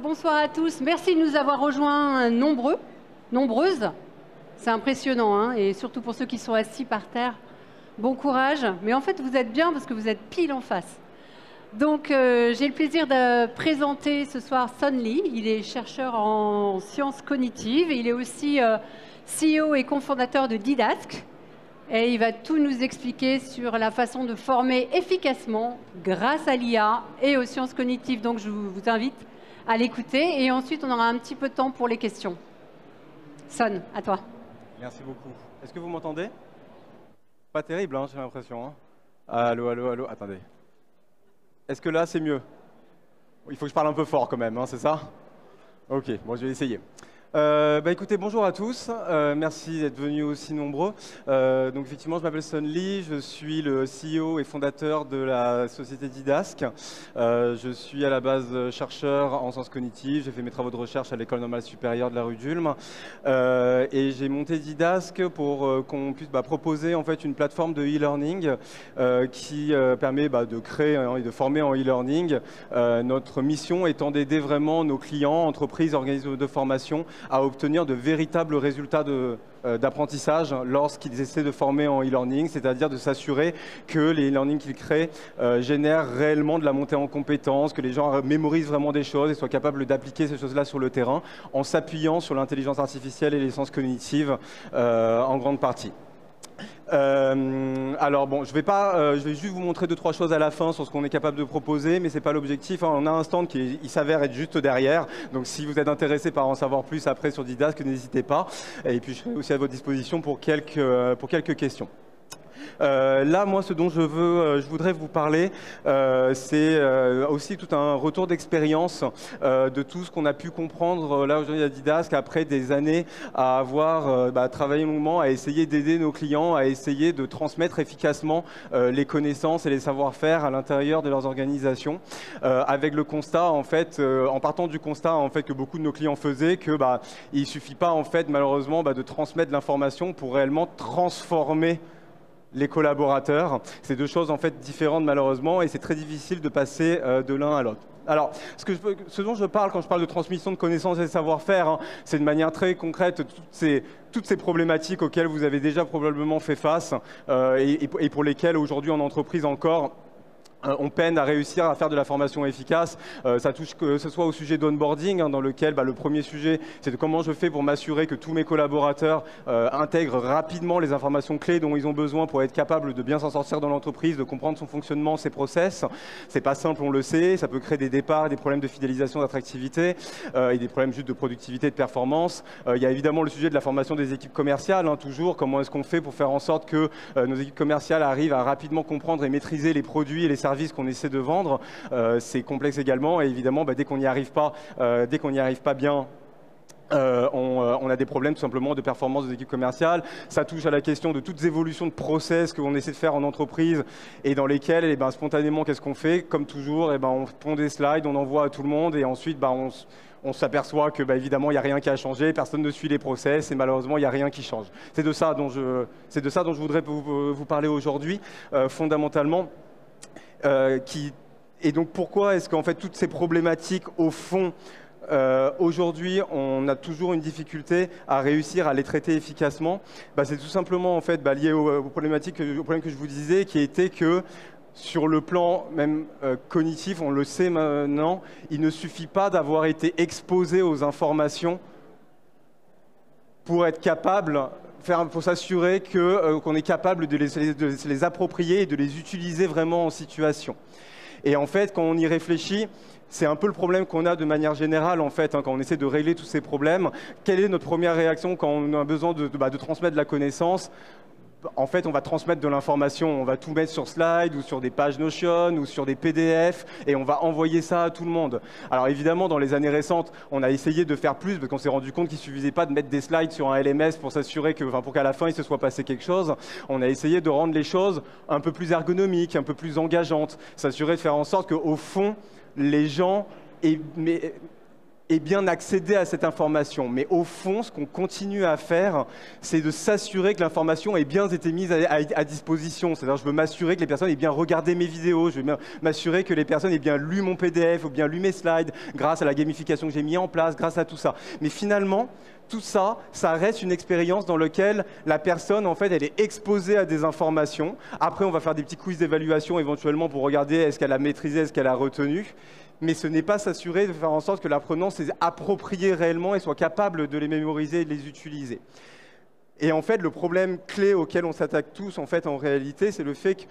bonsoir à tous. Merci de nous avoir rejoints nombreuses. C'est impressionnant, hein, et surtout pour ceux qui sont assis par terre. Bon courage. Mais en fait, vous êtes bien parce que vous êtes pile en face. Donc, j'ai le plaisir de présenter ce soir Son Lee. Il est chercheur en sciences cognitives. Il est aussi CEO et cofondateur de Didask. Et il va tout nous expliquer sur la façon de former efficacement grâce à l'IA et aux sciences cognitives. Donc, je vous invite à l'écouter. Et ensuite, on aura un petit peu de temps pour les questions. Son, à toi. Merci beaucoup. Est-ce que vous m'entendez? Pas terrible, hein, j'ai l'impression. Hein. Allô, allô, allô. Attendez. Est-ce que là, c'est mieux? Il faut que je parle un peu fort quand même, hein, c'est ça? Ok, bon, je vais essayer. Écoutez, bonjour à tous, merci d'être venus aussi nombreux. Donc effectivement, je m'appelle Son Lee, je suis le CEO et fondateur de la société Didask. Je suis à la base chercheur en sciences cognitives, j'ai fait mes travaux de recherche à l'école normale supérieure de la rue d'Ulm. Et j'ai monté Didask pour qu'on puisse proposer en fait une plateforme de e-learning qui permet de créer et de former en e-learning. Notre mission étant d'aider vraiment nos clients, entreprises, organismes de formation à obtenir de véritables résultats d'apprentissage lorsqu'ils essaient de former en e-learning, c'est-à-dire de s'assurer que les e-learning qu'ils créent génèrent réellement de la montée en compétences, que les gens mémorisent vraiment des choses et soient capables d'appliquer ces choses-là sur le terrain en s'appuyant sur l'intelligence artificielle et les sciences cognitives en grande partie. Alors bon, je vais juste vous montrer 2-3 choses à la fin sur ce qu'on est capable de proposer, mais c'est pas l'objectif. On a un stand il s'avère être juste derrière, donc si vous êtes intéressé par en savoir plus après sur Didask, n'hésitez pas. Et puis je serai aussi à votre disposition pour quelques questions. Là, moi, ce dont je voudrais vous parler, c'est aussi tout un retour d'expérience de tout ce qu'on a pu comprendre là aujourd'hui à Didask après des années à avoir travaillé longuement, à essayer d'aider nos clients, à essayer de transmettre efficacement les connaissances et les savoir-faire à l'intérieur de leurs organisations, avec le constat, en fait, en partant du constat en fait que beaucoup de nos clients faisaient que il suffit pas en fait malheureusement de transmettre l'information pour réellement transformer les collaborateurs. C'est deux choses en fait différentes malheureusement et c'est très difficile de passer de l'un à l'autre. Alors, ce dont je parle quand je parle de transmission de connaissances et de savoir-faire, hein, c'est de manière très concrète toutes ces problématiques auxquelles vous avez déjà probablement fait face et pour lesquelles aujourd'hui en entreprise encore, on peine à réussir à faire de la formation efficace. Ça touche que ce soit au sujet d'onboarding, dans lequel le premier sujet, c'est de comment je fais pour m'assurer que tous mes collaborateurs intègrent rapidement les informations clés dont ils ont besoin pour être capables de bien s'en sortir dans l'entreprise, de comprendre son fonctionnement, ses process. C'est pas simple, on le sait. Ça peut créer des départs, des problèmes de fidélisation, d'attractivité et des problèmes juste de productivité, de performance. Il y a évidemment le sujet de la formation des équipes commerciales, toujours. Comment est-ce qu'on fait pour faire en sorte que nos équipes commerciales arrivent à rapidement comprendre et maîtriser les produits et les services qu'on essaie de vendre. C'est complexe également et évidemment dès qu'on n'y arrive pas bien, on a des problèmes tout simplement de performance des équipes commerciales. Ça touche à la question de toutes les évolutions de process qu'on essaie de faire en entreprise et dans lesquelles spontanément qu'est-ce qu'on fait? Comme toujours, on prend des slides, on envoie à tout le monde et ensuite on s'aperçoit que évidemment il n'y a rien qui a changé, personne ne suit les process et malheureusement il n'y a rien qui change. C'est de ça dont je voudrais vous parler aujourd'hui fondamentalement. Et donc pourquoi est-ce qu'en fait toutes ces problématiques au fond aujourd'hui on a toujours une difficulté à réussir à les traiter efficacement? C'est tout simplement en fait lié au problème que je vous disais, qui était que sur le plan même cognitif, on le sait maintenant, il ne suffit pas d'avoir été exposé aux informations pour être capable pour s'assurer qu'on est capable de les approprier et de les utiliser vraiment en situation. Et en fait, quand on y réfléchit, c'est un peu le problème qu'on a de manière générale, en fait, quand on essaie de régler tous ces problèmes. Quelle est notre première réaction quand on a besoin de transmettre de la connaissance? En fait, on va transmettre de l'information, on va tout mettre sur slide ou sur des pages Notion ou sur des PDF et on va envoyer ça à tout le monde. Alors évidemment, dans les années récentes, on a essayé de faire plus parce qu'on s'est rendu compte qu'il ne suffisait pas de mettre des slides sur un LMS pour s'assurer pour qu'à la fin, il se soit passé quelque chose. On a essayé de rendre les choses un peu plus ergonomiques, un peu plus engageantes, s'assurer de faire en sorte qu'au fond, les gens et bien accéder à cette information. Mais au fond, ce qu'on continue à faire, c'est de s'assurer que l'information ait bien été mise à disposition. C'est-à-dire, je veux m'assurer que les personnes aient bien regardé mes vidéos, je veux m'assurer que les personnes aient bien lu mon PDF ou bien lu mes slides grâce à la gamification que j'ai mis en place, grâce à tout ça. Mais finalement, tout ça, ça reste une expérience dans laquelle la personne, en fait, elle est exposée à des informations. Après, on va faire des petits quiz d'évaluation éventuellement pour regarder est-ce qu'elle a maîtrisé, est-ce qu'elle a retenu. Mais ce n'est pas s'assurer de faire en sorte que l'apprenant s'est approprié réellement et soit capable de les mémoriser et de les utiliser. Et en fait, le problème clé auquel on s'attaque tous, en fait, en réalité, c'est le fait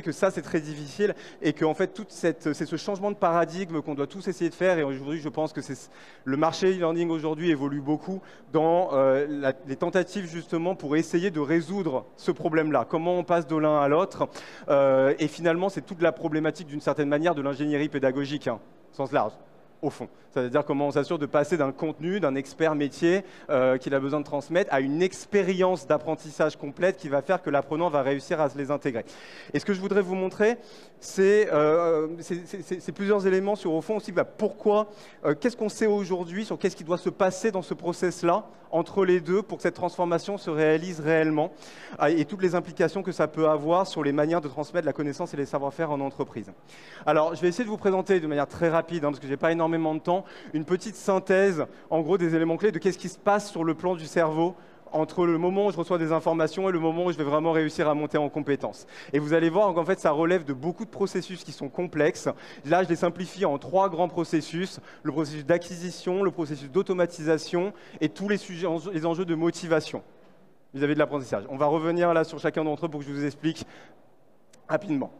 que ça, c'est très difficile et que, en fait, c'est ce changement de paradigme qu'on doit tous essayer de faire. Et aujourd'hui, je pense que le marché e-learning aujourd'hui évolue beaucoup dans les tentatives, justement, pour essayer de résoudre ce problème-là. Comment on passe de l'un à l'autre. Et finalement, c'est toute la problématique, d'une certaine manière, de l'ingénierie pédagogique, hein, au sens large. Au fond. C'est-à-dire comment on s'assure de passer d'un contenu, d'un expert métier qu'il a besoin de transmettre, à une expérience d'apprentissage complète qui va faire que l'apprenant va réussir à se les intégrer. Et ce que je voudrais vous montrer, c'est plusieurs éléments sur, au fond, aussi, pourquoi, qu'est-ce qu'on sait aujourd'hui sur qu'est-ce qui doit se passer dans ce process-là, entre les deux, pour que cette transformation se réalise réellement, et toutes les implications que ça peut avoir sur les manières de transmettre la connaissance et les savoir-faire en entreprise. Alors, je vais essayer de vous présenter de manière très rapide, parce que je n'ai pas énormément de temps, une petite synthèse, en gros, des éléments clés de qu'est-ce qui se passe sur le plan du cerveau entre le moment où je reçois des informations et le moment où je vais vraiment réussir à monter en compétences. Et vous allez voir qu'en fait, ça relève de beaucoup de processus qui sont complexes. Là, je les simplifie en 3 grands processus. Le processus d'acquisition, le processus d'automatisation et tous les enjeux de motivation vis-à-vis de l'apprentissage. On va revenir là sur chacun d'entre eux pour que je vous explique rapidement.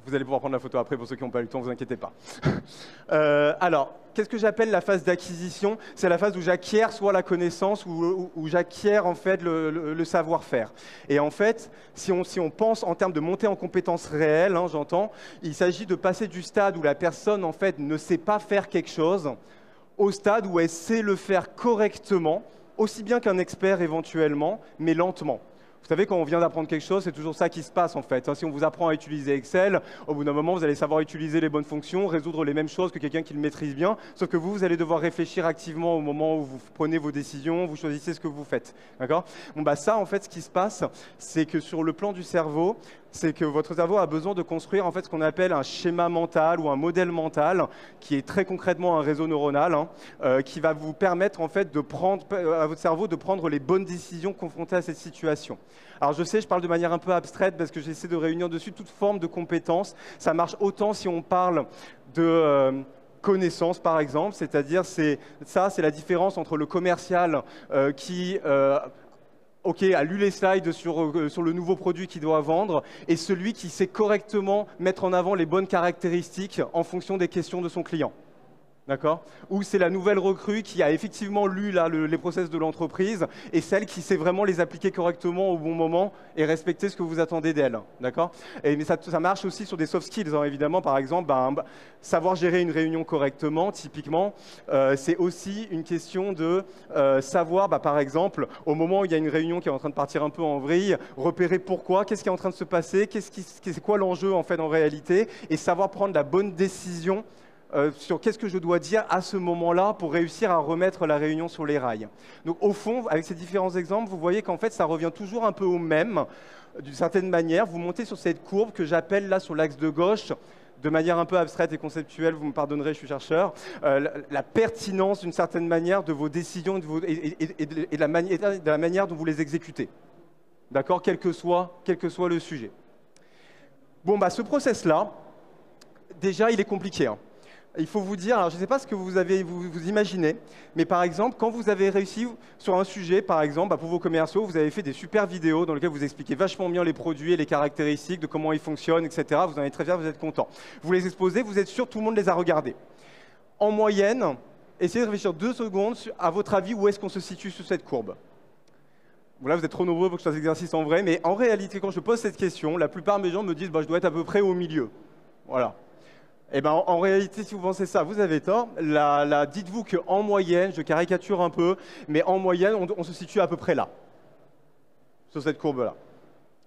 Vous allez pouvoir prendre la photo après pour ceux qui n'ont pas eu le temps, ne vous inquiétez pas. Alors, qu'est-ce que j'appelle la phase d'acquisition? C'est la phase où j'acquiers soit la connaissance ou j'acquiers en fait le savoir-faire. Et en fait, si on pense en termes de montée en compétences réelles, hein, j'entends, il s'agit de passer du stade où la personne en fait ne sait pas faire quelque chose au stade où elle sait le faire correctement, aussi bien qu'un expert éventuellement, mais lentement. Vous savez, quand on vient d'apprendre quelque chose, c'est toujours ça qui se passe en fait. Si on vous apprend à utiliser Excel, au bout d'un moment, vous allez savoir utiliser les bonnes fonctions, résoudre les mêmes choses que quelqu'un qui le maîtrise bien, sauf que vous allez devoir réfléchir activement au moment où vous prenez vos décisions, vous choisissez ce que vous faites. D'accord ? Bon, bah ça, en fait, ce qui se passe, c'est que sur le plan du cerveau, c'est que votre cerveau a besoin de construire en fait ce qu'on appelle un schéma mental ou un modèle mental, qui est très concrètement un réseau neuronal, hein, qui va vous permettre en fait à votre cerveau de prendre les bonnes décisions confrontées à cette situation. Alors je sais, je parle de manière un peu abstraite parce que j'essaie de réunir dessus toute forme de compétences. Ça marche autant si on parle de connaissances par exemple, c'est-à-dire c'est la différence entre le commercial qui a lu les slides sur le nouveau produit qu'il doit vendre et celui qui sait correctement mettre en avant les bonnes caractéristiques en fonction des questions de son client. D'accord ? Ou c'est la nouvelle recrue qui a effectivement lu là, les process de l'entreprise et celle qui sait vraiment les appliquer correctement au bon moment et respecter ce que vous attendez d'elle. D'accord ? Mais ça marche aussi sur des soft skills, hein, évidemment. Par exemple, savoir gérer une réunion correctement, typiquement, c'est aussi une question de savoir, par exemple, au moment où il y a une réunion qui est en train de partir un peu en vrille, repérer pourquoi, qu'est-ce qui est en train de se passer, c'est quoi l'enjeu en fait en réalité, et savoir prendre la bonne décision sur qu'est-ce que je dois dire à ce moment-là pour réussir à remettre la réunion sur les rails. Donc au fond, avec ces différents exemples, vous voyez qu'en fait, ça revient toujours un peu au même, d'une certaine manière. Vous montez sur cette courbe que j'appelle là sur l'axe de gauche, de manière un peu abstraite et conceptuelle, vous me pardonnerez, je suis chercheur, la pertinence d'une certaine manière de vos décisions et de la manière dont vous les exécutez. D'accord ? Quel que soit le sujet. Bon, ce process-là, déjà, il est compliqué, hein. Il faut vous dire, alors je ne sais pas ce que vous imaginez, mais par exemple, quand vous avez réussi sur un sujet, par exemple, pour vos commerciaux, vous avez fait des super vidéos dans lesquelles vous expliquez vachement bien les produits et les caractéristiques, de comment ils fonctionnent, etc. Vous en êtes très fiers, vous êtes content. Vous les exposez, vous êtes sûr que tout le monde les a regardés. En moyenne, essayez de réfléchir 2 secondes à votre avis où est-ce qu'on se situe sur cette courbe. Bon, là, vous êtes trop nombreux pour que je fasse l'exercice en vrai, mais en réalité, quand je pose cette question, la plupart de mes gens me disent je dois être à peu près au milieu. Voilà. Eh ben, en réalité, si vous pensez ça, vous avez tort. Dites-vous qu'en moyenne, je caricature un peu, mais en moyenne, on se situe à peu près là, sur cette courbe-là.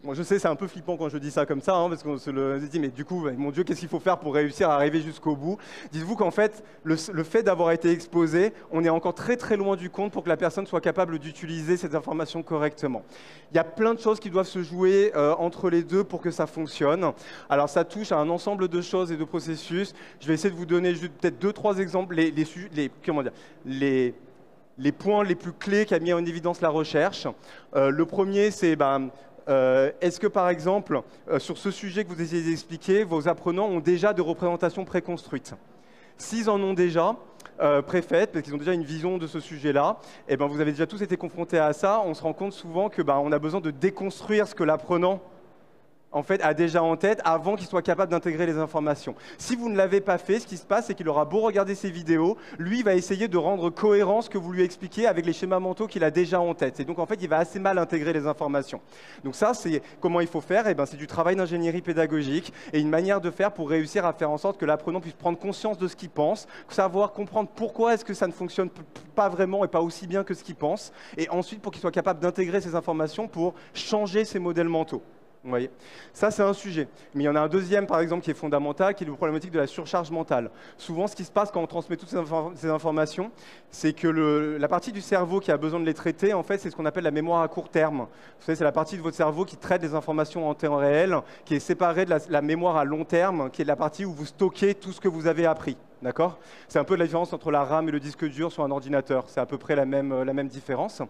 Moi, je sais, c'est un peu flippant quand je dis ça comme ça, hein, parce qu'on se le dit, mais du coup, mon Dieu, qu'est-ce qu'il faut faire pour réussir à arriver jusqu'au bout? Dites-vous qu'en fait, le fait d'avoir été exposé, on est encore très très loin du compte pour que la personne soit capable d'utiliser cette information correctement. Il y a plein de choses qui doivent se jouer entre les deux pour que ça fonctionne. Alors, ça touche à un ensemble de choses et de processus. Je vais essayer de vous donner juste peut-être 2-3 exemples, les points les plus clés qu'a mis en évidence la recherche. Le premier, c'est est-ce que, par exemple, sur ce sujet que vous essayez d'expliquer, vos apprenants ont déjà des représentations préconstruites? S'ils en ont déjà, préfaites, parce qu'ils ont déjà une vision de ce sujet-là, eh ben, vous avez déjà tous été confrontés à ça. On se rend compte souvent que on a besoin de déconstruire ce que l'apprenant en fait, a déjà en tête avant qu'il soit capable d'intégrer les informations. Si vous ne l'avez pas fait, ce qui se passe, c'est qu'il aura beau regarder ces vidéos, lui va essayer de rendre cohérent ce que vous lui expliquez avec les schémas mentaux qu'il a déjà en tête. Et donc, en fait, il va assez mal intégrer les informations. Donc ça, c'est comment il faut faire. Eh ben, c'est du travail d'ingénierie pédagogique et une manière de faire pour réussir à faire en sorte que l'apprenant puisse prendre conscience de ce qu'il pense, savoir comprendre pourquoi est-ce que ça ne fonctionne pas vraiment et pas aussi bien que ce qu'il pense, et ensuite pour qu'il soit capable d'intégrer ces informations pour changer ses modèles mentaux. Vous voyez, ça c'est un sujet. Mais il y en a un deuxième, par exemple, qui est fondamental, qui est la problématique de la surcharge mentale. Souvent, ce qui se passe quand on transmet toutes ces informations, c'est que la partie du cerveau qui a besoin de les traiter, en fait, c'est ce qu'on appelle la mémoire à court terme. Vous savez, c'est la partie de votre cerveau qui traite les informations en temps réel, qui est séparée de la mémoire à long terme, qui est la partie où vous stockez tout ce que vous avez appris. D'accord? C'est un peu la différence entre la RAM et le disque dur sur un ordinateur. C'est à peu près la même différence.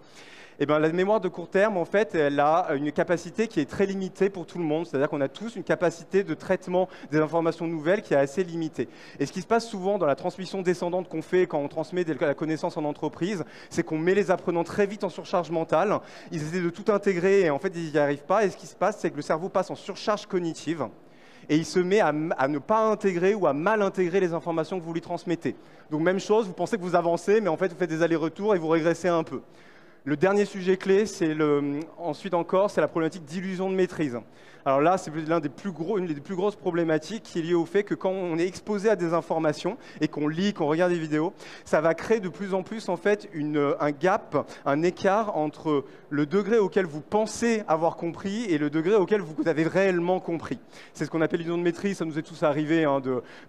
Eh bien, la mémoire de court terme, en fait, elle a une capacité qui est très limitée pour tout le monde. C'est-à-dire qu'on a tous une capacité de traitement des informations nouvelles qui est assez limitée. Et ce qui se passe souvent dans la transmission descendante qu'on fait quand on transmet la connaissance en entreprise, c'est qu'on met les apprenants très vite en surcharge mentale. Ils essaient de tout intégrer et en fait, ils n'y arrivent pas. Et ce qui se passe, c'est que le cerveau passe en surcharge cognitive. Et il se met à ne pas intégrer ou à mal intégrer les informations que vous lui transmettez. Donc même chose, vous pensez que vous avancez, mais en fait vous faites des allers-retours et vous régressez un peu. Le dernier sujet clé, ensuite encore, c'est la problématique d'illusion de maîtrise. Alors là, c'est une des plus grosses problématiques qui est liée au fait que quand on est exposé à des informations et qu'on lit, qu'on regarde des vidéos, ça va créer de plus en plus en fait un gap, un écart entre le degré auquel vous pensez avoir compris et le degré auquel vous avez réellement compris. C'est ce qu'on appelle l'illusion de maîtrise. Ça nous est tous arrivé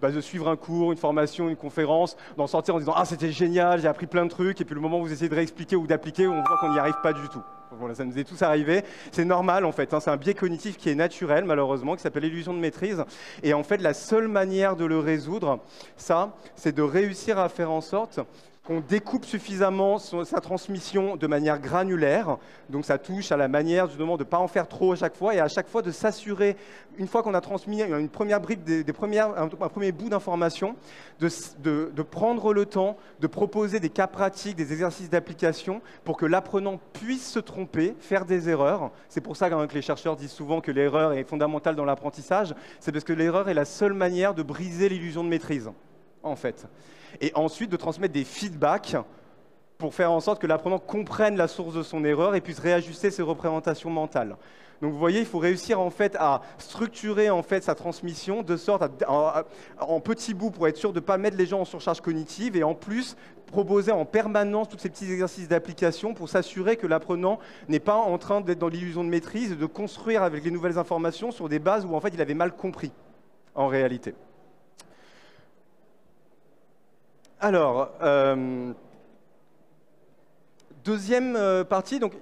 de suivre un cours, une formation, une conférence, d'en sortir en disant « Ah, c'était génial, j'ai appris plein de trucs » et puis le moment où vous essayez de réexpliquer ou d'appliquer, on voit qu'on n'y arrive pas du tout. Voilà, ça nous est tous arrivé. C'est normal en fait, hein, c'est un biais cognitif qui est naturel malheureusement, qui s'appelle l'illusion de maîtrise. Et en fait, la seule manière de le résoudre, c'est de réussir à faire en sorte qu'on découpe suffisamment sa transmission de manière granulaire. Donc ça touche à la manière justement de ne pas en faire trop à chaque fois et à chaque fois de s'assurer, une fois qu'on a transmis une première brique, un premier bout d'information, de prendre le temps de proposer des cas pratiques, des exercices d'application pour que l'apprenant puisse se tromper, faire des erreurs. C'est pour ça que les chercheurs disent souvent que l'erreur est fondamentale dans l'apprentissage. C'est parce que l'erreur est la seule manière de briser l'illusion de maîtrise, en fait. Et ensuite de transmettre des feedbacks pour faire en sorte que l'apprenant comprenne la source de son erreur et puisse réajuster ses représentations mentales. Donc vous voyez, il faut réussir en fait à structurer en fait sa transmission de sorte en petits bouts pour être sûr de ne pas mettre les gens en surcharge cognitive et en plus proposer en permanence tous ces petits exercices d'application pour s'assurer que l'apprenant n'est pas en train d'être dans l'illusion de maîtrise et de construire avec les nouvelles informations sur des bases où en fait il avait mal compris en réalité. Alors, deuxième partie, donc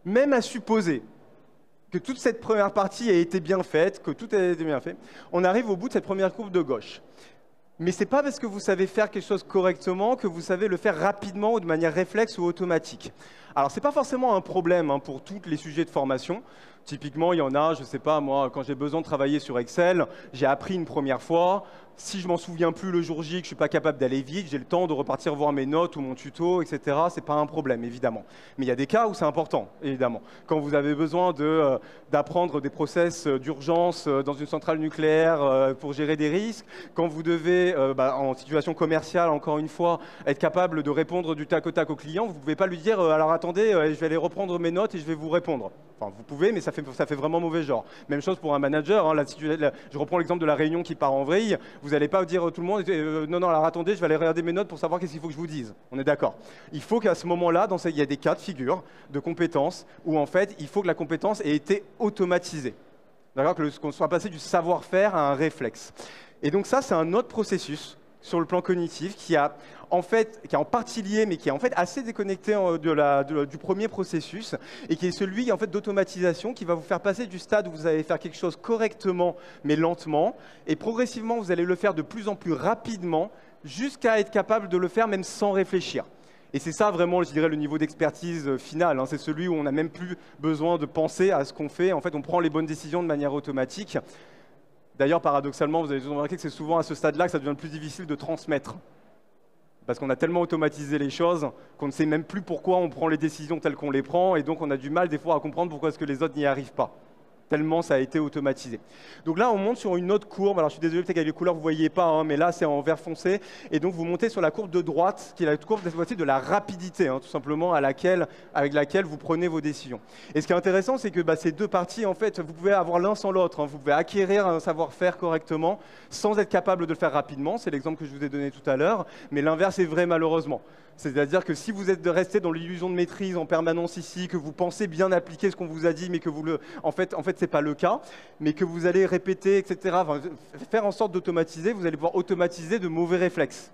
même à supposer que toute cette première partie a été bien faite, que tout a été bien fait, on arrive au bout de cette première courbe de gauche. Mais ce n'est pas parce que vous savez faire quelque chose correctement que vous savez le faire rapidement ou de manière réflexe ou automatique. Alors, ce n'est pas forcément un problème pour tous les sujets de formation. Typiquement, il y en a, je ne sais pas, moi, quand j'ai besoin de travailler sur Excel, j'ai appris une première fois. Si je m'en souviens plus le jour J, que je ne suis pas capable d'aller vite, j'ai le temps de repartir voir mes notes ou mon tuto, etc. Ce n'est pas un problème, évidemment. Mais il y a des cas où c'est important, évidemment. Quand vous avez besoin d'apprendre des process d'urgence dans une centrale nucléaire pour gérer des risques, quand vous devez, en situation commerciale, encore une fois, être capable de répondre du tac au tac au client, vous ne pouvez pas lui dire alors attendez, je vais aller reprendre mes notes et je vais vous répondre. Enfin, vous pouvez, mais ça fait vraiment mauvais genre. Même chose pour un manager. Hein, je reprends l'exemple de la réunion qui part en vrille. Vous n'allez pas dire tout le monde non, non, alors attendez, je vais aller regarder mes notes pour savoir qu'est-ce qu'il faut que je vous dise. On est d'accord. Il faut qu'à ce moment-là, il y a des cas de figure de compétences où en fait, il faut que la compétence ait été automatisée. D'accord, qu'on soit passé du savoir-faire à un réflexe. Et donc ça, c'est un autre processus sur le plan cognitif qui est en partie lié, mais qui est en fait assez déconnecté du premier processus, et qui est celui en fait d'automatisation qui va vous faire passer du stade où vous allez faire quelque chose correctement, mais lentement, et progressivement, vous allez le faire de plus en plus rapidement, jusqu'à être capable de le faire même sans réfléchir. Et c'est ça vraiment, je dirais, le niveau d'expertise final. Hein. C'est celui où on n'a même plus besoin de penser à ce qu'on fait. En fait, on prend les bonnes décisions de manière automatique. D'ailleurs, paradoxalement, vous avez remarqué que c'est souvent à ce stade-là que ça devient le plus difficile de transmettre. Parce qu'on a tellement automatisé les choses qu'on ne sait même plus pourquoi on prend les décisions telles qu'on les prend. Et donc, on a du mal des fois à comprendre pourquoi est-ce que les autres n'y arrivent pas. Tellement ça a été automatisé. Donc là, on monte sur une autre courbe. Alors, je suis désolé, peut-être qu'avec les couleurs, vous ne voyez pas, hein, mais là, c'est en vert foncé. Et donc, vous montez sur la courbe de droite, qui est la courbe de la rapidité, hein, tout simplement, avec laquelle vous prenez vos décisions. Et ce qui est intéressant, c'est que ces deux parties, en fait, vous pouvez avoir l'un sans l'autre. Hein. Vous pouvez acquérir un savoir-faire correctement sans être capable de le faire rapidement. C'est l'exemple que je vous ai donné tout à l'heure. Mais l'inverse est vrai, malheureusement. C'est-à-dire que si vous êtes resté dans l'illusion de maîtrise en permanence ici, que vous pensez bien appliquer ce qu'on vous a dit, mais que en fait, ce n'est pas le cas, mais que vous allez répéter, etc., enfin, faire en sorte d'automatiser, vous allez pouvoir automatiser de mauvais réflexes.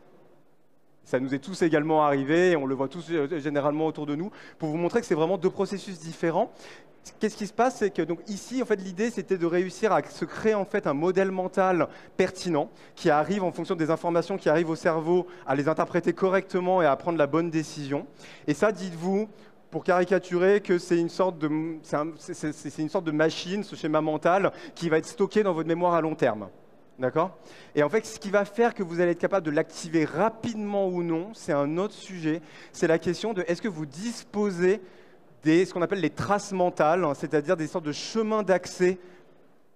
Ça nous est tous également arrivé, on le voit tous généralement autour de nous, pour vous montrer que c'est vraiment deux processus différents. Qu'est-ce qui se passe, c'est que donc, ici, en fait, l'idée, c'était de réussir à se créer en fait, un modèle mental pertinent qui arrive en fonction des informations qui arrivent au cerveau, à les interpréter correctement et à prendre la bonne décision. Et ça, dites-vous, pour caricaturer, que c'est une sorte de machine, ce schéma mental, qui va être stocké dans votre mémoire à long terme. D'accord ? Et en fait, ce qui va faire que vous allez être capable de l'activer rapidement ou non, c'est un autre sujet. C'est la question de est-ce que vous disposez ce qu'on appelle les traces mentales, hein, c'est-à-dire des sortes de chemins d'accès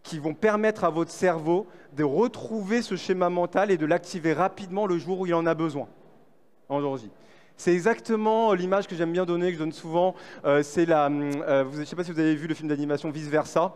qui vont permettre à votre cerveau de retrouver ce schéma mental et de l'activer rapidement le jour où il en a besoin, en jour J. C'est exactement l'image que j'aime bien donner, que je donne souvent. Je ne sais pas si vous avez vu le film d'animation Vice Versa.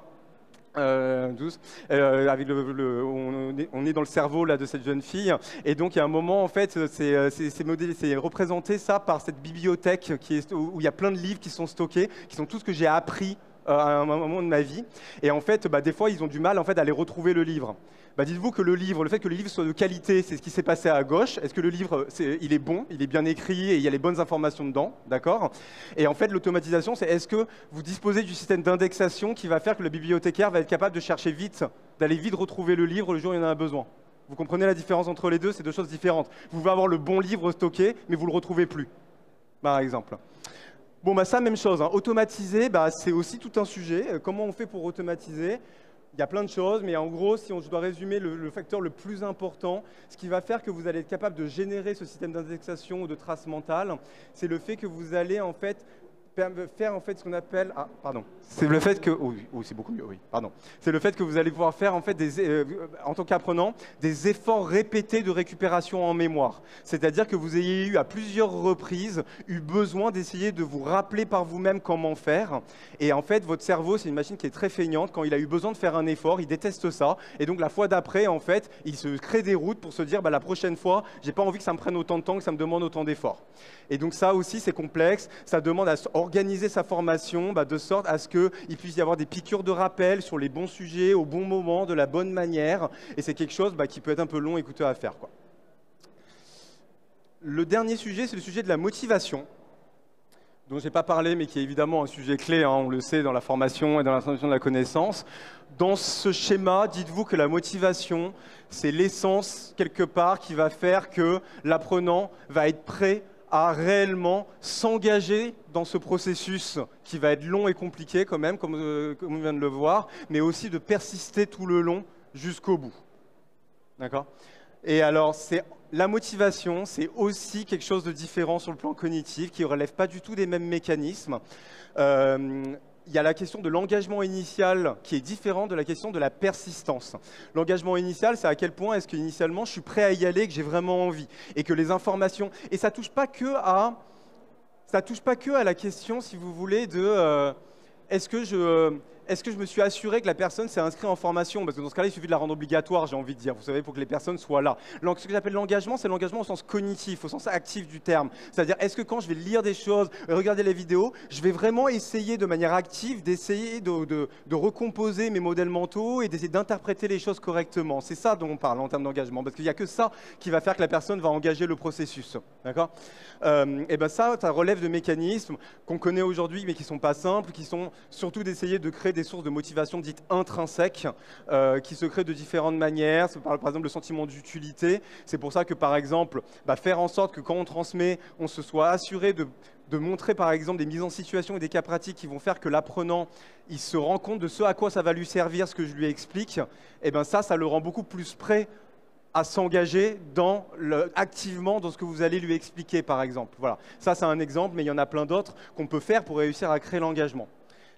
Avec on est dans le cerveau là, de cette jeune fille, et donc il y a un moment en fait c'est représenté ça par cette bibliothèque où il y a plein de livres qui sont stockés, qui sont tout ce que j'ai appris à un moment de ma vie, et en fait des fois ils ont du mal en fait à aller retrouver le livre. Dites-vous que le fait que le livre soit de qualité, c'est ce qui s'est passé à gauche. Est-ce que le livre, il est bon, il est bien écrit et il y a les bonnes informations dedans, d'accord? Et en fait, l'automatisation, c'est est-ce que vous disposez du système d'indexation qui va faire que le bibliothécaire va être capable de chercher vite, d'aller vite retrouver le livre le jour où il en a besoin? Vous comprenez la différence entre les deux? C'est deux choses différentes. Vous pouvez avoir le bon livre stocké, mais vous ne le retrouvez plus, par exemple. Bon, ça, même chose. Hein. Automatiser, c'est aussi tout un sujet. Comment on fait pour automatiser? Il y a plein de choses, mais en gros, si je dois résumer le facteur le plus important, ce qui va faire que vous allez être capable de générer ce système d'indexation ou de trace mentale, c'est le fait que vous allez en fait faire ce qu'on appelle... Ah, pardon. C'est le fait que... Oh, c'est beaucoup mieux, oui. Pardon. C'est le fait que vous allez pouvoir faire, en fait, en tant qu'apprenant, des efforts répétés de récupération en mémoire. C'est-à-dire que vous ayez eu, à plusieurs reprises, besoin d'essayer de vous rappeler par vous-même comment faire. Et en fait, votre cerveau, c'est une machine qui est très feignante. Quand il a eu besoin de faire un effort, il déteste ça. Et donc, la fois d'après, en fait, il se crée des routes pour se dire, la prochaine fois, j'ai pas envie que ça me prenne autant de temps, que ça me demande autant d'efforts. Et donc, ça aussi, c'est complexe. Ça demande à organiser sa formation de sorte à ce qu'il puisse y avoir des piqûres de rappel sur les bons sujets, au bon moment, de la bonne manière. Et c'est quelque chose qui peut être un peu long et coûteux à faire, quoi. Le dernier sujet, c'est le sujet de la motivation, dont je n'ai pas parlé, mais qui est évidemment un sujet clé, hein, on le sait, dans la formation et dans la transmission de la connaissance. Dans ce schéma, dites-vous que la motivation, c'est l'essence, quelque part, qui va faire que l'apprenant va être prêt à réellement s'engager dans ce processus qui va être long et compliqué quand même, comme on vient de le voir, mais aussi de persister tout le long jusqu'au bout. D'accord ? Et alors, la motivation, c'est aussi quelque chose de différent sur le plan cognitif, qui ne relève pas du tout des mêmes mécanismes. Il y a la question de l'engagement initial qui est différent de la question de la persistance. L'engagement initial, c'est à quel point est-ce qu'initialement je suis prêt à y aller, que j'ai vraiment envie, et que les informations... Et ça ne touche pas que à la question, si vous voulez, de est-ce que je me suis assuré que la personne s'est inscrite en formation? Parce que dans ce cas-là, il suffit de la rendre obligatoire, j'ai envie de dire, vous savez, pour que les personnes soient là. Ce que j'appelle l'engagement, c'est l'engagement au sens cognitif, au sens actif du terme. C'est-à-dire, est-ce que quand je vais lire des choses, regarder les vidéos, je vais vraiment essayer de manière active d'essayer de recomposer mes modèles mentaux et d'essayer d'interpréter les choses correctement? C'est ça dont on parle en termes d'engagement, parce qu'il n'y a que ça qui va faire que la personne va engager le processus. D'accord? Et ben ça relève de mécanismes qu'on connaît aujourd'hui, mais qui ne sont pas simples, qui sont surtout d'essayer de créer des sources de motivation dites intrinsèques, qui se créent de différentes manières. Par exemple, le sentiment d'utilité. C'est pour ça que, par exemple, faire en sorte que quand on transmet, on se soit assuré de montrer, par exemple, des mises en situation et des cas pratiques qui vont faire que l'apprenant, il se rend compte de ce à quoi ça va lui servir, ce que je lui explique. Et ben ça le rend beaucoup plus prêt à s'engager activement dans ce que vous allez lui expliquer, par exemple. Voilà. Ça, c'est un exemple, mais il y en a plein d'autres qu'on peut faire pour réussir à créer l'engagement.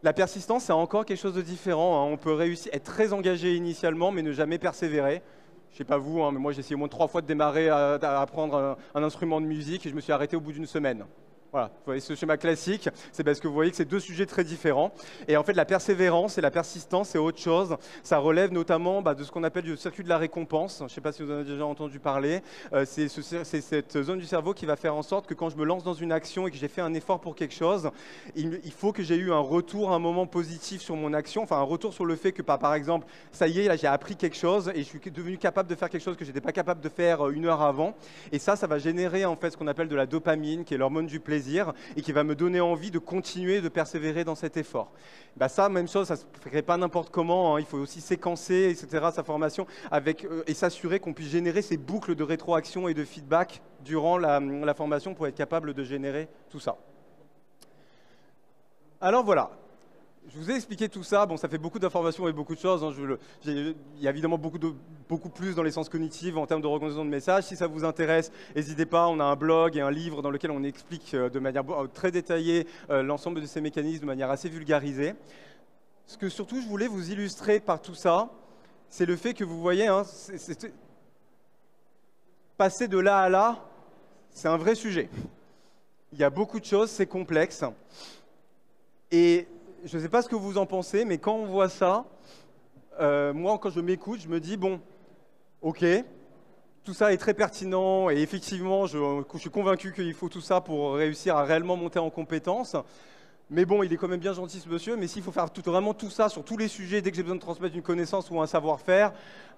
La persistance, c'est encore quelque chose de différent. On peut réussir, être très engagé initialement, mais ne jamais persévérer. Je ne sais pas vous, mais moi, j'ai essayé au moins 3 fois de démarrer à apprendre un instrument de musique et je me suis arrêté au bout d'une semaine. Voilà, vous voyez ce schéma classique, c'est parce que vous voyez que c'est 2 sujets très différents. Et en fait, la persévérance et la persistance, c'est autre chose. Ça relève notamment de ce qu'on appelle le circuit de la récompense. Je ne sais pas si vous en avez déjà entendu parler. C'est cette zone du cerveau qui va faire en sorte que quand je me lance dans une action et que j'ai fait un effort pour quelque chose, il faut que j'ai eu un retour, un moment positif sur mon action, enfin un retour sur le fait que, par exemple, ça y est, là j'ai appris quelque chose et je suis devenu capable de faire quelque chose que je n'étais pas capable de faire 1 heure avant. Et ça va générer en fait ce qu'on appelle de la dopamine, qui est l'hormone du plaisir, et qui va me donner envie de continuer, de persévérer dans cet effort. Ça, même chose, ça ne se ferait pas n'importe comment, hein. Il faut aussi séquencer, etc., sa formation, et s'assurer qu'on puisse générer ces boucles de rétroaction et de feedback durant la formation pour être capable de générer tout ça. Alors voilà. Je vous ai expliqué tout ça. Bon, ça fait beaucoup d'informations et beaucoup de choses, hein. Il y a évidemment beaucoup plus dans les sens cognitifs en termes de reconnaissance de messages. Si ça vous intéresse, n'hésitez pas. On a un blog et un livre dans lequel on explique de manière très détaillée l'ensemble de ces mécanismes de manière assez vulgarisée. Ce que surtout je voulais vous illustrer par tout ça, c'est le fait que vous voyez, hein, passer de là à là, c'est un vrai sujet. Il y a beaucoup de choses, c'est complexe. Et je ne sais pas ce que vous en pensez, mais quand on voit ça, moi, quand je m'écoute, je me dis, bon, ok, tout ça est très pertinent et effectivement, je suis convaincu qu'il faut tout ça pour réussir à réellement monter en compétences. Mais bon, il est quand même bien gentil ce monsieur, mais s'il faut faire vraiment tout ça sur tous les sujets, dès que j'ai besoin de transmettre une connaissance ou un savoir-faire,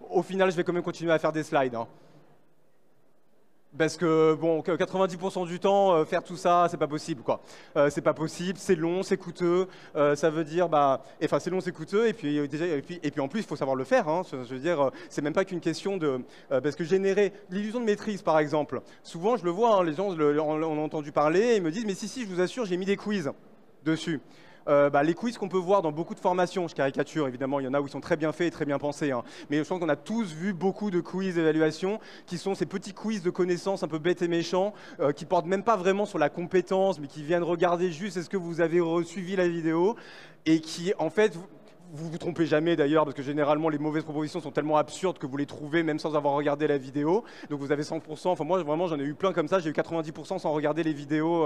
au final, je vais quand même continuer à faire des slides, hein. Parce que, bon, 90% du temps, faire tout ça, c'est pas possible, quoi. C'est pas possible, c'est long, c'est coûteux. Ça veut dire, c'est long, c'est coûteux, et puis en plus, il faut savoir le faire, hein. Je veux dire, c'est même pas qu'une question de... parce que générer l'illusion de maîtrise, par exemple, souvent, je le vois, hein, les gens en ont entendu parler, et ils me disent, mais si, je vous assure, j'ai mis des quiz dessus. Les quiz qu'on peut voir dans beaucoup de formations, je caricature évidemment, il y en a où ils sont très bien faits et très bien pensés, hein. Mais je pense qu'on a tous vu beaucoup de quiz d'évaluation qui sont ces petits quiz de connaissances un peu bêtes et méchants, qui portent même pas vraiment sur la compétence, mais qui viennent regarder juste est-ce que vous avez suivi la vidéo, et qui en fait... Vous vous trompez jamais d'ailleurs, parce que généralement les mauvaises propositions sont tellement absurdes que vous les trouvez même sans avoir regardé la vidéo. Donc vous avez 100%, enfin moi vraiment j'en ai eu plein comme ça, j'ai eu 90% sans regarder les vidéos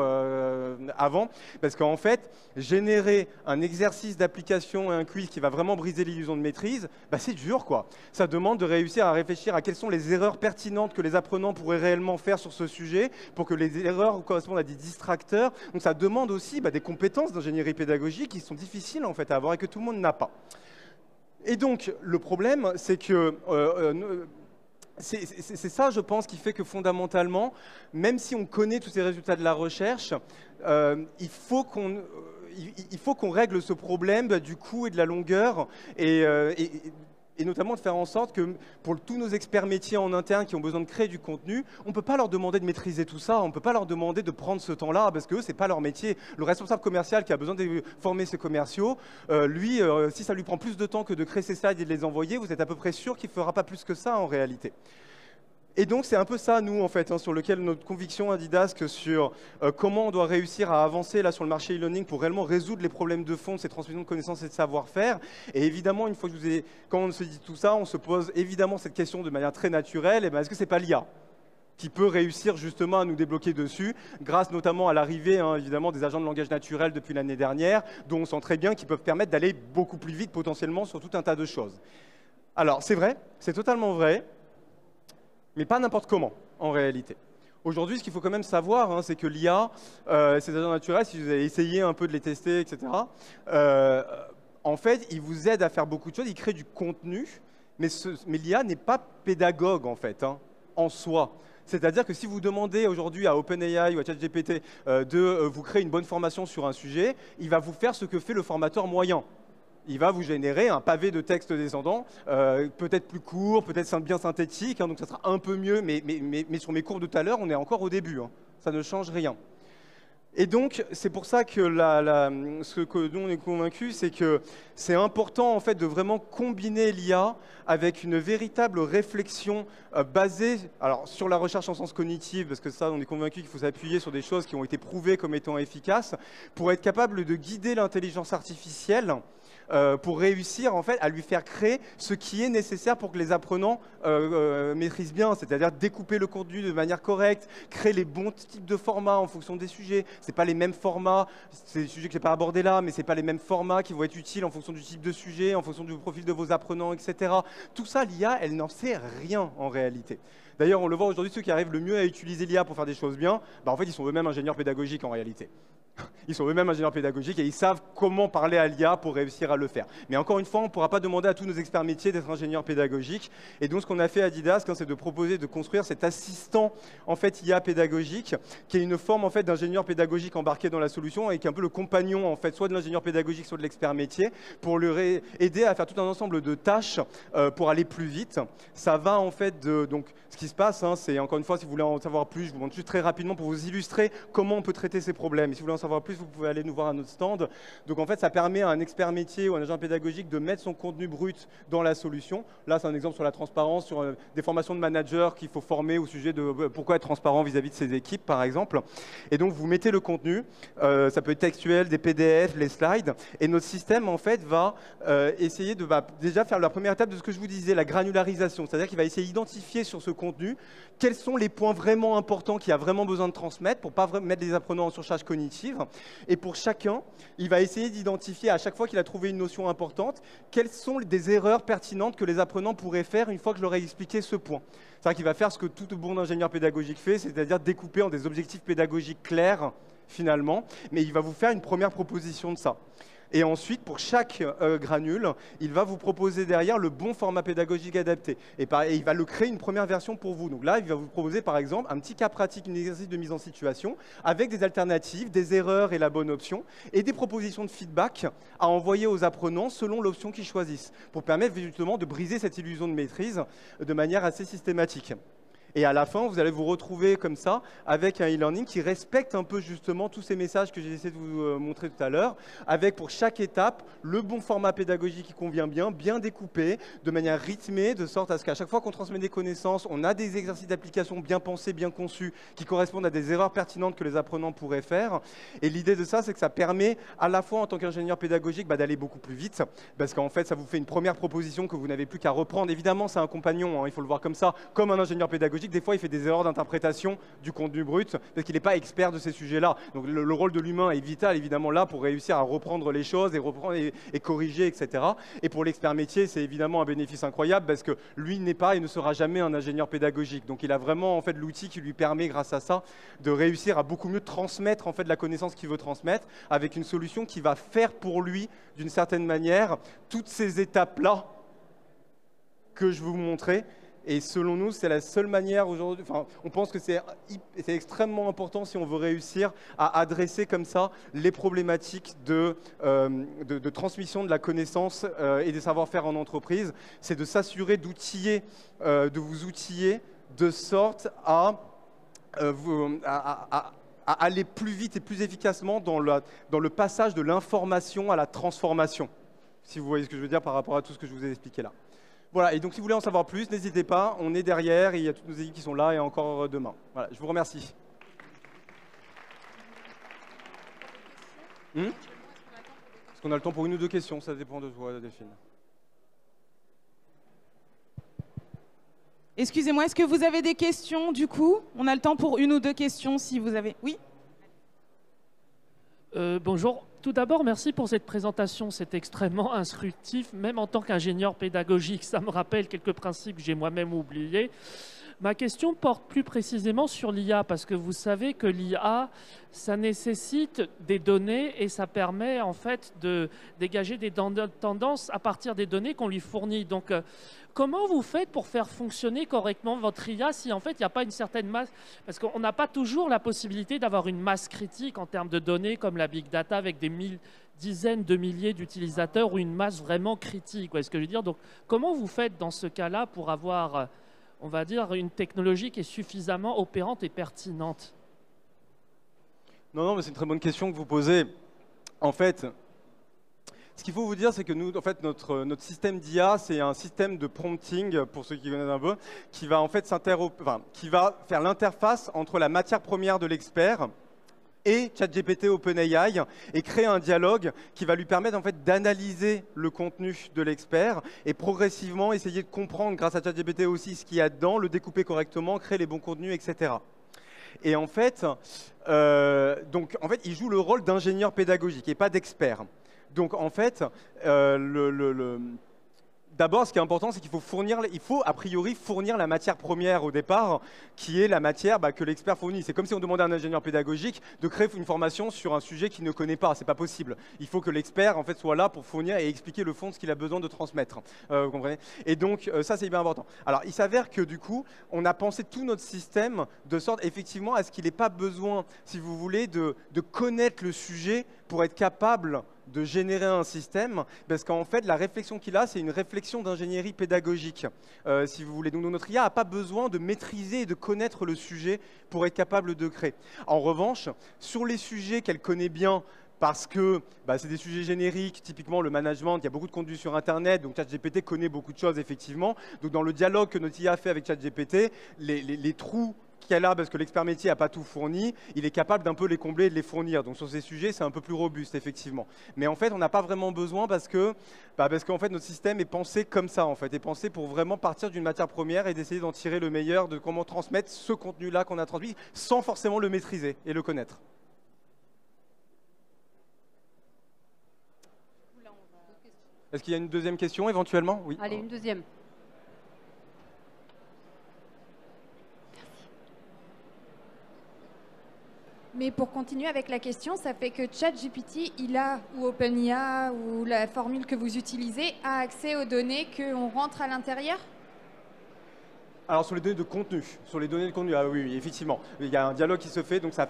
avant. Parce qu'en fait, générer un exercice d'application et un quiz qui va vraiment briser l'illusion de maîtrise, c'est dur quoi. Ça demande de réussir à réfléchir à quelles sont les erreurs pertinentes que les apprenants pourraient réellement faire sur ce sujet, pour que les erreurs correspondent à des distracteurs. Donc ça demande aussi des compétences d'ingénierie pédagogique qui sont difficiles en fait à avoir et que tout le monde n'a pas. Et donc, le problème, c'est que c'est ça, je pense, qui fait que fondamentalement, même si on connaît tous ces résultats de la recherche, il faut qu'on règle ce problème du coût et de la longueur, et notamment de faire en sorte que pour tous nos experts métiers en interne qui ont besoin de créer du contenu, on ne peut pas leur demander de maîtriser tout ça, on ne peut pas leur demander de prendre ce temps-là, parce que ce n'est pas leur métier. Le responsable commercial qui a besoin de former ses commerciaux, lui, si ça lui prend plus de temps que de créer ses slides et de les envoyer, vous êtes à peu près sûr qu'il ne fera pas plus que ça en réalité. Et donc, c'est un peu ça, nous, en fait, hein, sur lequel notre conviction à Didasque sur comment on doit réussir à avancer là, sur le marché e-learning pour réellement résoudre les problèmes de fond de ces transmissions de connaissances et de savoir-faire. Et évidemment, une fois que quand on se dit tout ça, on se pose évidemment cette question de manière très naturelle, est-ce que c'est pas l'IA ? qui peut réussir justement à nous débloquer dessus, grâce notamment à l'arrivée évidemment des agents de langage naturel depuis l'année dernière, dont on sent très bien qu'ils peuvent permettre d'aller beaucoup plus vite potentiellement sur tout un tas de choses. Alors c'est vrai, c'est totalement vrai, mais pas n'importe comment en réalité. Aujourd'hui, ce qu'il faut quand même savoir, c'est que l'IA, ces agents naturels, si vous avez essayé un peu de les tester, etc., en fait, ils vous aident à faire beaucoup de choses, ils créent du contenu, mais l'IA n'est pas pédagogue en fait, en soi. C'est-à-dire que si vous demandez aujourd'hui à OpenAI ou à ChatGPT de vous créer une bonne formation sur un sujet, il va vous faire ce que fait le formateur moyen. Il va vous générer un pavé de texte descendant, peut-être plus court, peut-être bien synthétique, donc ça sera un peu mieux, mais sur mes cours de tout à l'heure, on est encore au début, ça ne change rien. Et donc, c'est pour ça que ce que nous on est convaincus, c'est que c'est important en fait de vraiment combiner l'IA avec une véritable réflexion basée sur la recherche en sciences cognitives, parce que ça, on est convaincus qu'il faut s'appuyer sur des choses qui ont été prouvées comme étant efficaces, pour être capable de guider l'intelligence artificielle pour réussir en fait à lui faire créer ce qui est nécessaire pour que les apprenants maîtrisent bien, c'est-à-dire découper le contenu de manière correcte, créer les bons types de formats en fonction des sujets. C'est pas les mêmes formats, c'est des sujets que j'ai pas abordés là, mais c'est pas les mêmes formats qui vont être utiles en fonction du type de sujet, en fonction du profil de vos apprenants, etc. Tout ça, l'IA, elle n'en sait rien en réalité. D'ailleurs, on le voit aujourd'hui, ceux qui arrivent le mieux à utiliser l'IA pour faire des choses bien, en fait, ils sont eux-mêmes ingénieurs pédagogiques en réalité. Ils sont eux-mêmes ingénieurs pédagogiques et ils savent comment parler à l'IA pour réussir à le faire. Mais encore une fois, on ne pourra pas demander à tous nos experts métiers d'être ingénieurs pédagogiques. Et donc, ce qu'on a fait à Didask, c'est de proposer de construire cet assistant en fait IA pédagogique, qui est une forme en fait d'ingénieur pédagogique embarqué dans la solution et qui est un peu le compagnon en fait, soit de l'ingénieur pédagogique, soit de l'expert métier, pour lui aider à faire tout un ensemble de tâches pour aller plus vite. Ça va en fait donc ce qui se passe, c'est encore une fois, si vous voulez en savoir plus, je vous montre juste très rapidement pour vous illustrer comment on peut traiter ces problèmes. Et si vous voulez en savoir plus, vous pouvez aller nous voir à notre stand. Donc en fait, ça permet à un expert métier ou un agent pédagogique de mettre son contenu brut dans la solution. Là, c'est un exemple sur la transparence, sur des formations de managers qu'il faut former au sujet de pourquoi être transparent vis-à-vis de ses équipes, par exemple. Et donc, vous mettez le contenu, ça peut être textuel, des PDF, les slides, et notre système, en fait, va essayer de déjà faire la première étape de ce que je vous disais, la granularisation. C'est-à-dire qu'il va essayer d'identifier sur ce contenu quels sont les points vraiment importants qu'il a vraiment besoin de transmettre pour ne pas mettre les apprenants en surcharge cognitive. Et pour chacun, il va essayer d'identifier à chaque fois qu'il a trouvé une notion importante, quelles sont des erreurs pertinentes que les apprenants pourraient faire une fois que je leur ai expliqué ce point. C'est-à-dire qu'il va faire ce que tout bon ingénieur pédagogique fait, c'est-à-dire découper en des objectifs pédagogiques clairs, finalement, mais il va vous faire une première proposition de ça. Et ensuite, pour chaque granule, il va vous proposer derrière le bon format pédagogique adapté. Et il va le créer une première version pour vous. Donc là, il va vous proposer par exemple un petit cas pratique, un exercice de mise en situation, avec des alternatives, des erreurs et la bonne option, et des propositions de feedback à envoyer aux apprenants selon l'option qu'ils choisissent, pour permettre justement de briser cette illusion de maîtrise de manière assez systématique. Et à la fin, vous allez vous retrouver comme ça avec un e-learning qui respecte un peu justement tous ces messages que j'ai essayé de vous montrer tout à l'heure, avec pour chaque étape le bon format pédagogique qui convient bien découpé, de manière rythmée, de sorte à ce qu'à chaque fois qu'on transmet des connaissances, on a des exercices d'application bien pensés, bien conçus, qui correspondent à des erreurs pertinentes que les apprenants pourraient faire. Et l'idée de ça, c'est que ça permet à la fois en tant qu'ingénieur pédagogique d'aller beaucoup plus vite, parce qu'en fait, ça vous fait une première proposition que vous n'avez plus qu'à reprendre. Évidemment, c'est un compagnon, il faut le voir comme ça, comme un ingénieur pédagogique. Des fois, il fait des erreurs d'interprétation du contenu brut parce qu'il n'est pas expert de ces sujets-là. Donc, le rôle de l'humain est vital, évidemment, là, pour réussir à reprendre les choses et reprendre et corriger, etc. Et pour l'expert métier, c'est évidemment un bénéfice incroyable parce que lui n'est pas et ne sera jamais un ingénieur pédagogique. Donc, il a vraiment en fait l'outil qui lui permet, grâce à ça, de réussir à beaucoup mieux transmettre en fait la connaissance qu'il veut transmettre avec une solution qui va faire pour lui, d'une certaine manière, toutes ces étapes-là que je vais vous montrer. Et selon nous, c'est la seule manière aujourd'hui, on pense que c'est extrêmement important si on veut réussir à adresser comme ça les problématiques de transmission de la connaissance et des savoir-faire en entreprise. C'est de s'assurer d'outiller, de vous outiller de sorte à aller plus vite et plus efficacement dans le passage de l'information à la transformation. Si vous voyez ce que je veux dire par rapport à tout ce que je vous ai expliqué là. Voilà, et donc si vous voulez en savoir plus, n'hésitez pas, on est derrière, et il y a toutes nos équipes qui sont là et encore demain. Voilà, je vous remercie. Est-ce qu'on a le temps pour une ou deux questions? Ça dépend de toi, Delphine. Excusez-moi, est-ce que vous avez des questions du coup? On a le temps pour une ou deux questions si vous avez. Oui. Bonjour. Tout d'abord, merci pour cette présentation. C'est extrêmement instructif, même en tant qu'ingénieur pédagogique. Ça me rappelle quelques principes que j'ai moi-même oubliés. Ma question porte plus précisément sur l'IA, parce que vous savez que l'IA, ça nécessite des données et ça permet en fait de dégager des tendances à partir des données qu'on lui fournit. Donc, comment vous faites pour faire fonctionner correctement votre IA si en fait il n'y a pas une certaine masse? Parce qu'on n'a pas toujours la possibilité d'avoir une masse critique en termes de données comme la big data avec des dizaines de milliers d'utilisateurs ou une masse vraiment critique. Vous voyez ce que je veux dire? Donc, comment vous faites dans ce cas-là pour avoir, on va dire, une technologie qui est suffisamment opérante et pertinente? Non, mais c'est une très bonne question que vous posez. En fait, ce qu'il faut vous dire, c'est que nous, en fait, notre système d'IA, c'est un système de prompting, pour ceux qui connaissent un peu, qui va en fait qui va faire l'interface entre la matière première de l'expert et ChatGPT OpenAI et créer un dialogue qui va lui permettre en fait d'analyser le contenu de l'expert et progressivement essayer de comprendre grâce à ChatGPT aussi ce qu'il y a dedans, le découper correctement, créer les bons contenus, etc. Et en fait, il joue le rôle d'ingénieur pédagogique et pas d'expert. Donc en fait, d'abord, ce qui est important, c'est qu'il faut a priori fournir la matière première au départ, qui est la matière que l'expert fournit. C'est comme si on demandait à un ingénieur pédagogique de créer une formation sur un sujet qu'il ne connaît pas. C'est pas possible. Il faut que l'expert en fait soit là pour fournir et expliquer le fond de ce qu'il a besoin de transmettre. Vous comprenez? Et donc ça, c'est hyper important. Alors, il s'avère que du coup, on a pensé tout notre système de sorte effectivement à ce qu'il n'ait pas besoin, si vous voulez, de connaître le sujet pour être capable de générer un système, parce qu'en fait, la réflexion qu'il a, c'est une réflexion d'ingénierie pédagogique, si vous voulez. Donc, notre IA n'a pas besoin de maîtriser et de connaître le sujet pour être capable de créer. En revanche, sur les sujets qu'elle connaît bien, parce que c'est des sujets génériques, typiquement le management, il y a beaucoup de contenu sur Internet, donc ChatGPT connaît beaucoup de choses, effectivement. Donc, dans le dialogue que notre IA a fait avec ChatGPT, les trous qu'elle a parce que l'expert métier n'a pas tout fourni, il est capable d'un peu les combler et de les fournir. Donc sur ces sujets, c'est un peu plus robuste, effectivement. Mais en fait, on n'a pas vraiment besoin parce qu'en fait, notre système est pensé comme ça, en fait, est pensé pour vraiment partir d'une matière première et d'essayer d'en tirer le meilleur de comment transmettre ce contenu-là qu'on a transmis sans forcément le maîtriser et le connaître. Est-ce qu'il y a une deuxième question éventuellement? Oui. Allez, une deuxième. Mais pour continuer avec la question, ça fait que ChatGPT, ou OpenIA, ou la formule que vous utilisez, a accès aux données qu'on rentre à l'intérieur? Alors sur les données de contenu, ah oui, effectivement, il y a un dialogue qui se fait, donc ça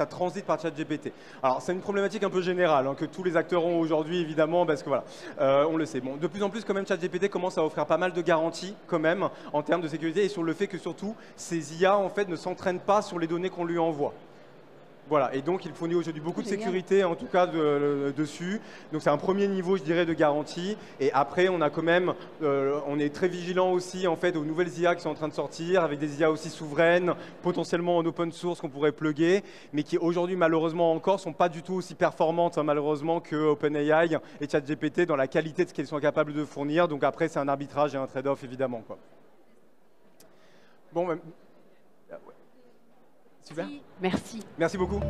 transite par ChatGPT. Alors c'est une problématique un peu générale que tous les acteurs ont aujourd'hui, évidemment, parce que voilà, on le sait. Bon, de plus en plus, quand même, ChatGPT commence à offrir pas mal de garanties, quand même, en termes de sécurité et sur le fait que surtout, ces IA en fait ne s'entraînent pas sur les données qu'on lui envoie. Voilà, et donc il fournit aujourd'hui beaucoup de sécurité, en tout cas dessus. Donc c'est un premier niveau, je dirais, de garantie. Et après, on a quand même, on est très vigilant aussi en fait aux nouvelles IA qui sont en train de sortir, avec des IA aussi souveraines, potentiellement en open source qu'on pourrait plugger, mais qui aujourd'hui malheureusement encore sont pas du tout aussi performantes malheureusement que OpenAI et ChatGPT dans la qualité de ce qu'elles sont capables de fournir. Donc après, c'est un arbitrage et un trade-off évidemment, quoi. Bon. Super. Merci. Merci beaucoup.